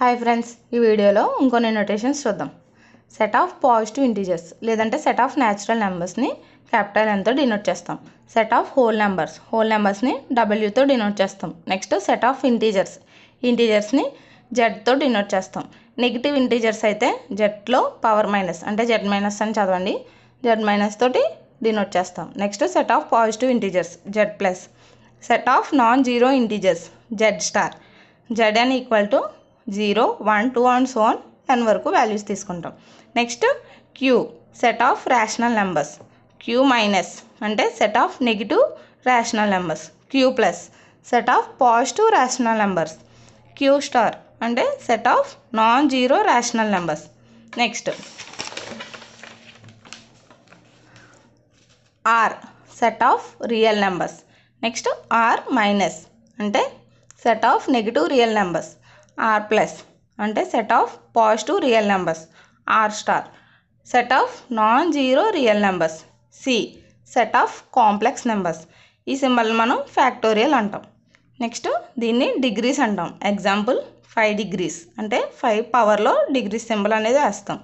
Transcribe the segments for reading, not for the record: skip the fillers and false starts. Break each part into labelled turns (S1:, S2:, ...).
S1: Hi friends, ఈ వీడియోలో ఇంకొన్ని నోటేషన్స్ చూద్దాం. సెట్ ఆఫ్ పాజిటివ్ ఇంటీజర్స్ లేదంటే సెట్ ఆఫ్ న్యాచురల్ నెంబర్స్ని క్యాపిటల్ Nతో డినోట్ చేస్తాం. సెట్ ఆఫ్ హోల్ నెంబర్స్ని డబ్ల్యూతో డినోట్ చేస్తాం. నెక్స్ట్ సెట్ ఆఫ్ ఇంటీజర్స్ని జెడ్తో డినోట్ చేస్తాం. నెగిటివ్ ఇంటీజర్స్ అయితే జెడ్లో పవర్ మైనస్ అంటే జెడ్ మైనస్ అని చదవండి, జెడ్ మైనస్ తోటి డినోట్ చేస్తాం. Next set of positive integers Z plus. Set of non zero integers Z star. ZN equal to 0, 1, 2 and so on n వరకు values తీసుకుంటాం. Next Q set of rational numbers. Q minus అంటే set of negative rational numbers. Q plus set of positive rational numbers. Q star అంటే set of non zero rational numbers. Next R set of real numbers. Next R minus అంటే set of negative real numbers. R plus అంటే set of positive real numbers. R star set of non zero real numbers. C set of complex numbers. ఈ symbol మనం factorial అంటాం. Next దీన్ని degrees అంటాం. Example 5 degrees అంటే 5 పవర్లో degrees symbol అనేది వేస్తాం.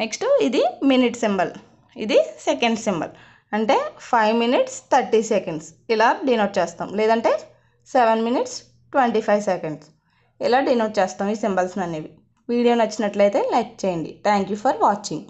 S1: నెక్స్ట్ ఇది మినిట్ సింబల్, ఇది సెకండ్ సింబల్ అంటే 5 minutes 30 seconds ఇలా డినోట్ చేస్తాం. లేదంటే 7 minutes 25 seconds ఇలా డినోట్ చేస్తాం ఈ సింబల్స్ అనేవి. వీడియో నచ్చినట్లయితే లైక్ చేయండి. Thank you for watching.